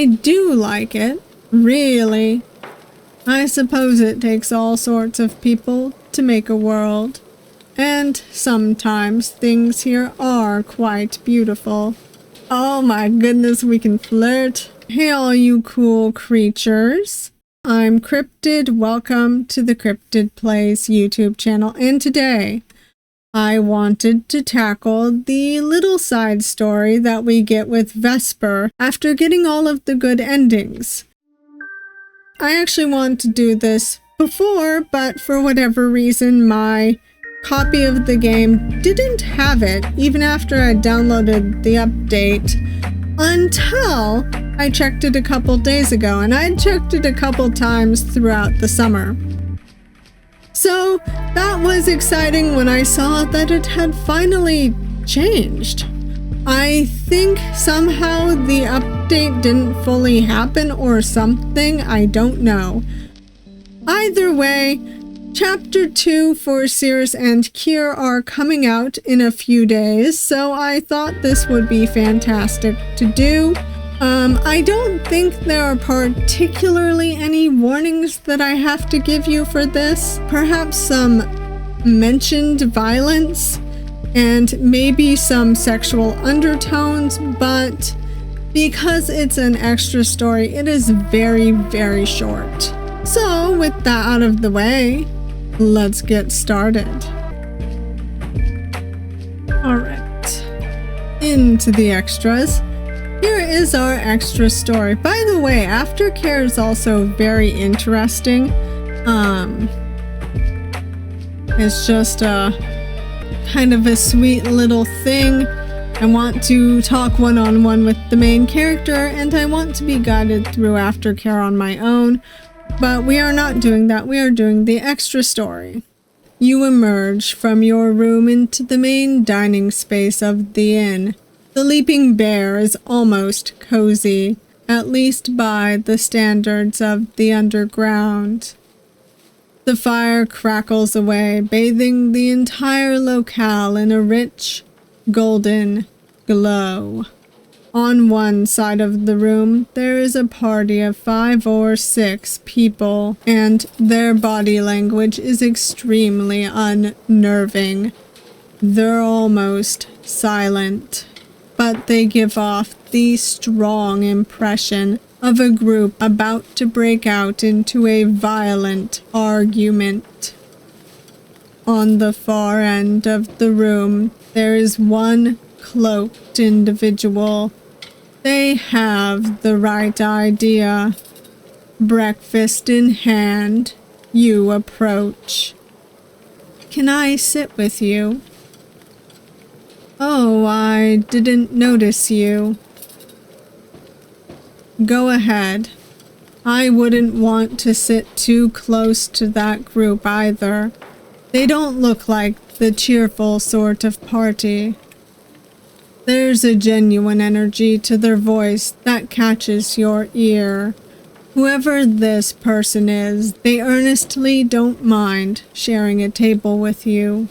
I do like it, really. I suppose it takes all sorts of people to make a world. And sometimes things here are quite beautiful. Oh my goodness, we can flirt. Hey all you cool creatures. I'm Cryptid. Welcome to the Cryptid Plays YouTube channel. And today, I wanted to tackle the little side story that we get with Vesper after getting all of the good endings. I actually wanted to do this before, but for whatever reason, my copy of the game didn't have it, even after I downloaded the update, until I checked it a couple days ago, and I checked it a couple times throughout the summer. So that was exciting when I saw that it had finally changed. I think somehow the update didn't fully happen or something, I don't know. Either way, Chapter 2 for Cirrus and Kier are coming out in a few days, so I thought this would be fantastic to do. I don't think there are particularly any warnings that I have to give you for this. Perhaps some mentioned violence and maybe some sexual undertones, but because it's an extra story, it is very, very short. So with that out of the way, let's get started. Alright, into the extras. Here is our extra story. By the way, aftercare is also very interesting. It's just a kind of a sweet little thing. I want to talk one-on-one with the main character, and I want to be guided through aftercare on my own. But we are not doing that. We are doing the extra story. You emerge from your room into the main dining space of the inn. The Leaping Bear is almost cozy, at least by the standards of the underground. The fire crackles away, bathing the entire locale in a rich, golden glow. On one side of the room, there is a party of 5 or 6 people, and their body language is extremely unnerving. They're almost silent, but they give off the strong impression of a group about to break out into a violent argument. On the far end of the room, there is one cloaked individual. They have the right idea. Breakfast in hand, you approach. Can I sit with you? Oh, I didn't notice you. Go ahead. I wouldn't want to sit too close to that group either. They don't look like the cheerful sort of party. There's a genuine energy to their voice that catches your ear. Whoever this person is, they earnestly don't mind sharing a table with you.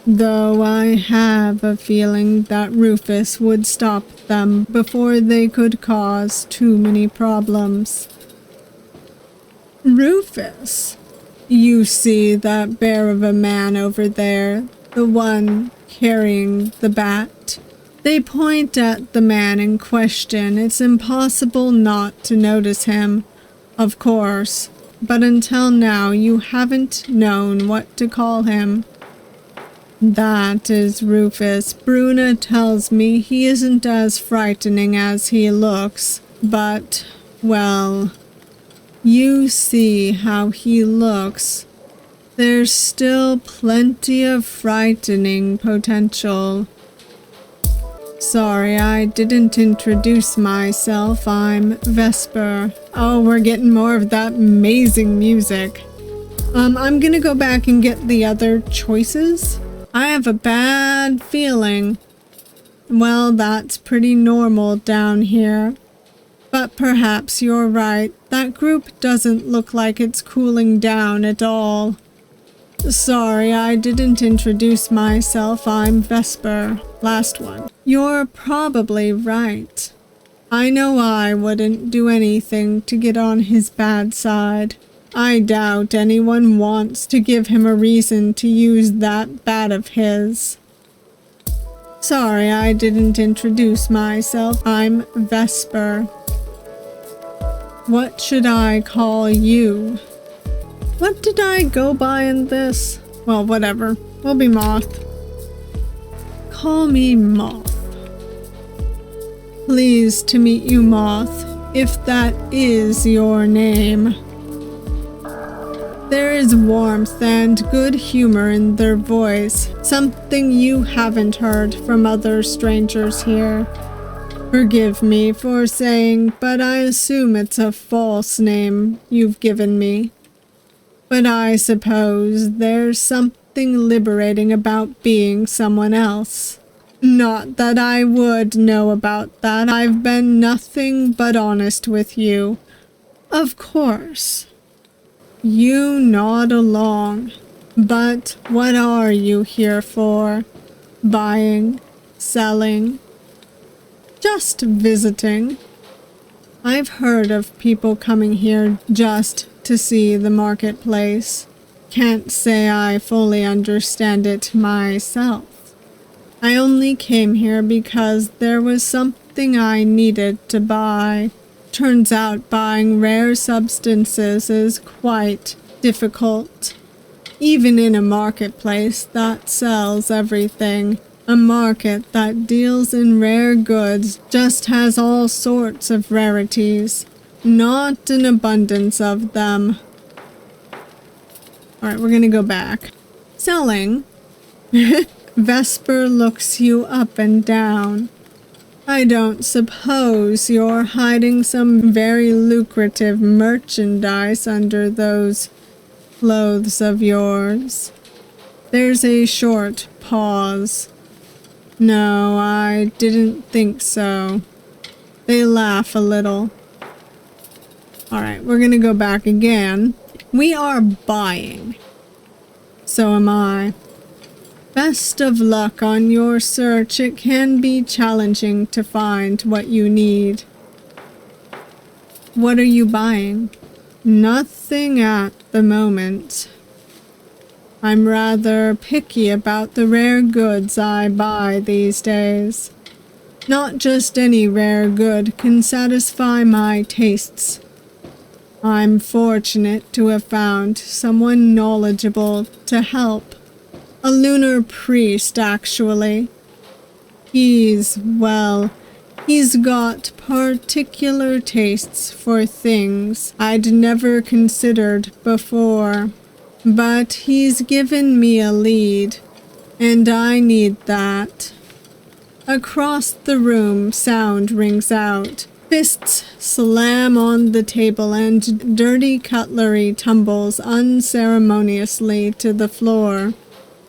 Though I have a feeling that Rufus would stop them before they could cause too many problems. Rufus? You see that bear of a man over there, the one carrying the bat? They point at the man in question. It's impossible not to notice him, of course, but until now you haven't known what to call him. That is Rufus. Bruna tells me he isn't as frightening as he looks, but, well, you see how he looks. There's still plenty of frightening potential. Sorry, I didn't introduce myself. I'm Vesper. Oh, we're getting more of that amazing music. I'm gonna go back and get the other choices. I have a bad feeling. Well, that's pretty normal down here. But perhaps you're right. That group doesn't look like it's cooling down at all. Sorry, I didn't introduce myself. I'm Vesper. Last one. You're probably right. I know I wouldn't do anything to get on his bad side. I doubt anyone wants to give him a reason to use that bat of his. Sorry, I didn't introduce myself. I'm Vesper. What should I call you? What did I go by in this? Well, whatever. We'll be Moth. Call me Moth. Pleased to meet you, Moth, if that is your name. There is warmth and good humor in their voice, something you haven't heard from other strangers here. Forgive me for saying, but I assume it's a false name you've given me. But I suppose there's something liberating about being someone else. Not that I would know about that. I've been nothing but honest with you. Of course. You nod along. But what are you here for? Buying? Selling? Just visiting? I've heard of people coming here just to see the marketplace. Can't say I fully understand it myself. I only came here because there was something I needed to buy. Turns out buying rare substances is quite difficult. Even in a marketplace that sells everything, a market that deals in rare goods just has all sorts of rarities, not an abundance of them. Alright, we're gonna go back. Selling? Vesper looks you up and down. I don't suppose you're hiding some very lucrative merchandise under those clothes of yours. There's a short pause. No, I didn't think so. They laugh a little. Alright, we're gonna go back again. We are buying. So am I. Best of luck on your search. It can be challenging to find what you need. What are you buying? Nothing at the moment. I'm rather picky about the rare goods I buy these days. Not just any rare good can satisfy my tastes. I'm fortunate to have found someone knowledgeable to help. A lunar priest, actually. He's got particular tastes for things I'd never considered before. But he's given me a lead, and I need that. Across the room, sound rings out. Fists slam on the table and dirty cutlery tumbles unceremoniously to the floor.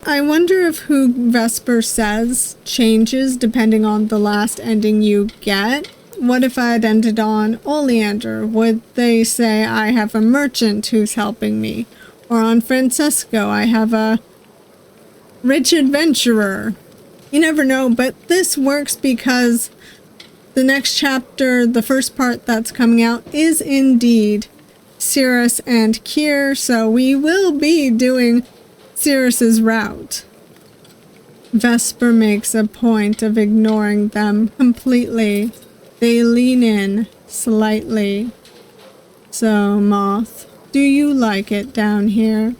I wonder if who Vesper says changes depending on the last ending you get. What if I had ended on Oleander? Would they say I have a merchant who's helping me? Or on Francesco, I have a rich adventurer? You never know, but this works because the next chapter, the first part that's coming out, is indeed Cirrus and Kier, so we will be doing Cirrus's route. Vesper makes a point of ignoring them completely. They lean in slightly. So, Moth, do you like it down here?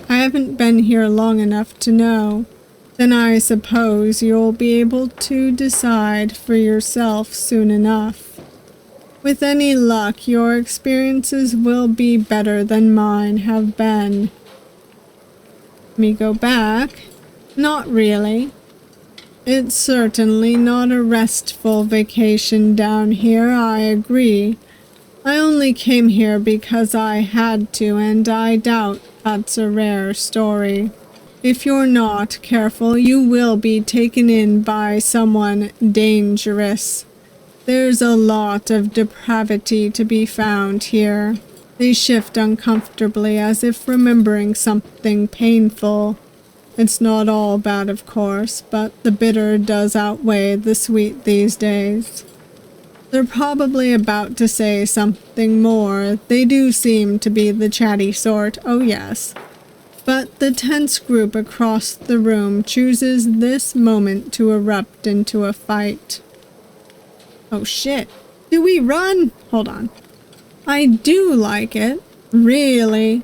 I haven't been here long enough to know. Then I suppose you'll be able to decide for yourself soon enough. With any luck, your experiences will be better than mine have been. Me go back? Not really. It's certainly not a restful vacation down here, I agree. I only came here because I had to, and I doubt that's a rare story. If you're not careful, you will be taken in by someone dangerous. There's a lot of depravity to be found here. They shift uncomfortably as if remembering something painful. It's not all bad, of course, but the bitter does outweigh the sweet these days. They're probably about to say something more. They do seem to be the chatty sort, oh yes. But the tense group across the room chooses this moment to erupt into a fight. Oh shit. Do we run? Hold on. I do like it. Really.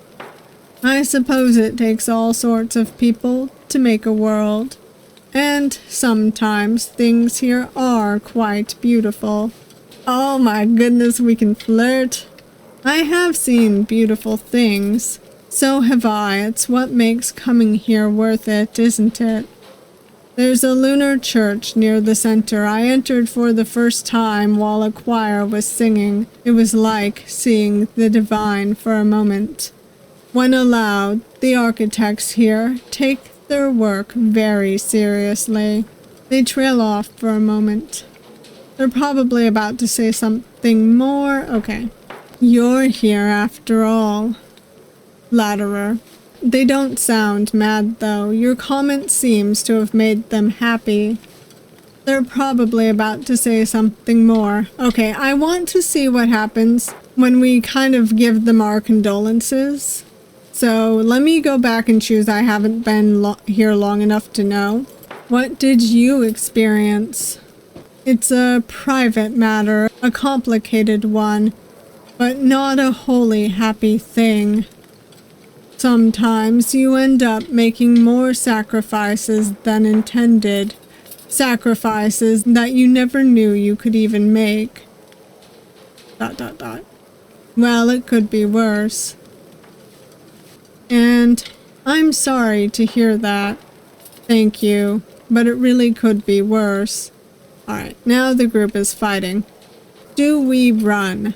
I suppose it takes all sorts of people to make a world. And sometimes things here are quite beautiful. Oh my goodness, we can flirt. I have seen beautiful things. So have I. It's what makes coming here worth it, isn't it? There's a lunar church near the center. I entered for the first time while a choir was singing. It was like seeing the divine for a moment. When allowed, the architects here take their work very seriously. They trail off for a moment. They're probably about to say something more. Okay. You're here after all. Flatterer. They don't sound mad though. Your comment seems to have made them happy. They're probably about to say something more. Okay, I want to see what happens when we kind of give them our condolences. So let me go back and choose. I haven't been here long enough to know. What did you experience? It's a private matter, a complicated one, but not a wholly happy thing. Sometimes you end up making more sacrifices than intended. Sacrifices that you never knew you could even make. ... Well, it could be worse. And I'm sorry to hear that. Thank you, but it really could be worse. Alright, now the group is fighting. Do we run?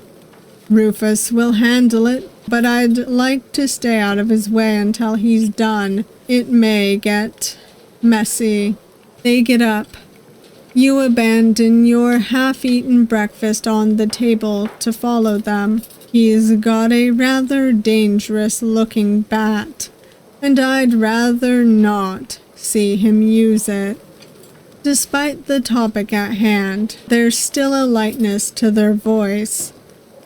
Rufus will handle it, but I'd like to stay out of his way until he's done. It may get messy. They get up. You abandon your half-eaten breakfast on the table to follow them. He's got a rather dangerous-looking bat, and I'd rather not see him use it. Despite the topic at hand, there's still a lightness to their voice.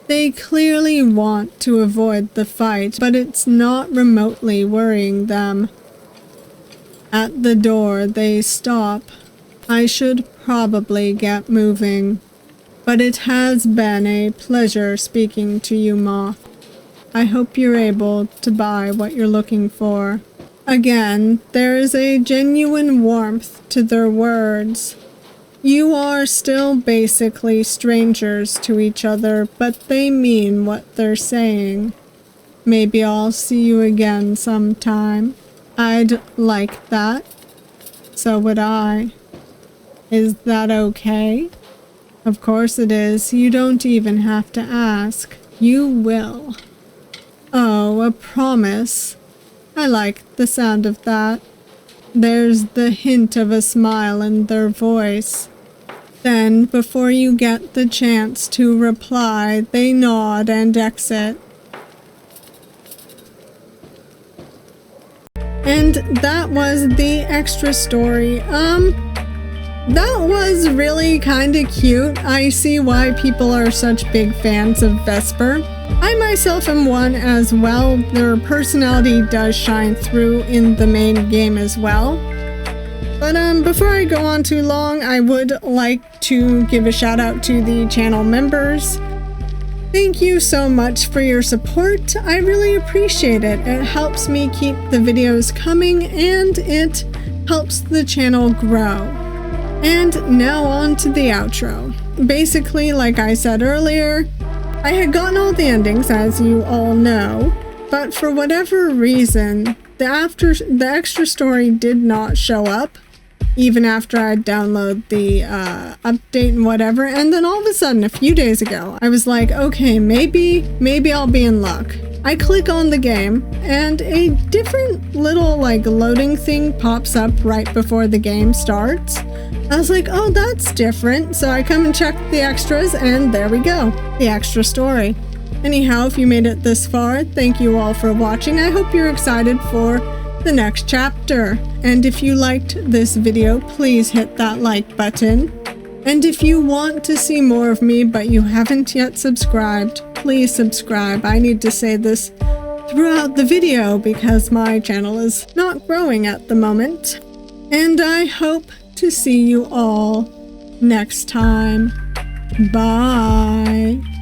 They clearly want to avoid the fight, but it's not remotely worrying them. At the door, they stop. I should probably get moving, but it has been a pleasure speaking to you, Moth. I hope you're able to buy what you're looking for. Again, there is a genuine warmth to their words. You are still basically strangers to each other, but they mean what they're saying. Maybe I'll see you again sometime. I'd like that. So would I. Is that okay? Of course it is. You don't even have to ask. You will. Oh, a promise. I like the sound of that. There's the hint of a smile in their voice. Then, before you get the chance to reply, they nod and exit. And that was the extra story. That was really kind of cute. I see why people are such big fans of Vesper. I myself am one as well. Their personality does shine through in the main game as well. But before I go on too long, I would like to give a shout out to the channel members. Thank you so much for your support. I really appreciate it. It helps me keep the videos coming and it helps the channel grow. And now on to the outro. Basically, like I said earlier, I had gotten all the endings, as you all know, but for whatever reason, the extra story did not show up, even after I download the update and whatever. And then all of a sudden, a few days ago, I was like, okay, maybe I'll be in luck. I click on the game, and a different little loading thing pops up right before the game starts. I was like, oh, that's different. So I come and check the extras, and there we go, the extra story. Anyhow, if you made it this far, thank you all for watching. I hope you're excited for the next chapter. And if you liked this video, please hit that like button. And if you want to see more of me but you haven't yet subscribed, please subscribe. I need to say this throughout the video because my channel is not growing at the moment. And I hope to see you all next time. Bye.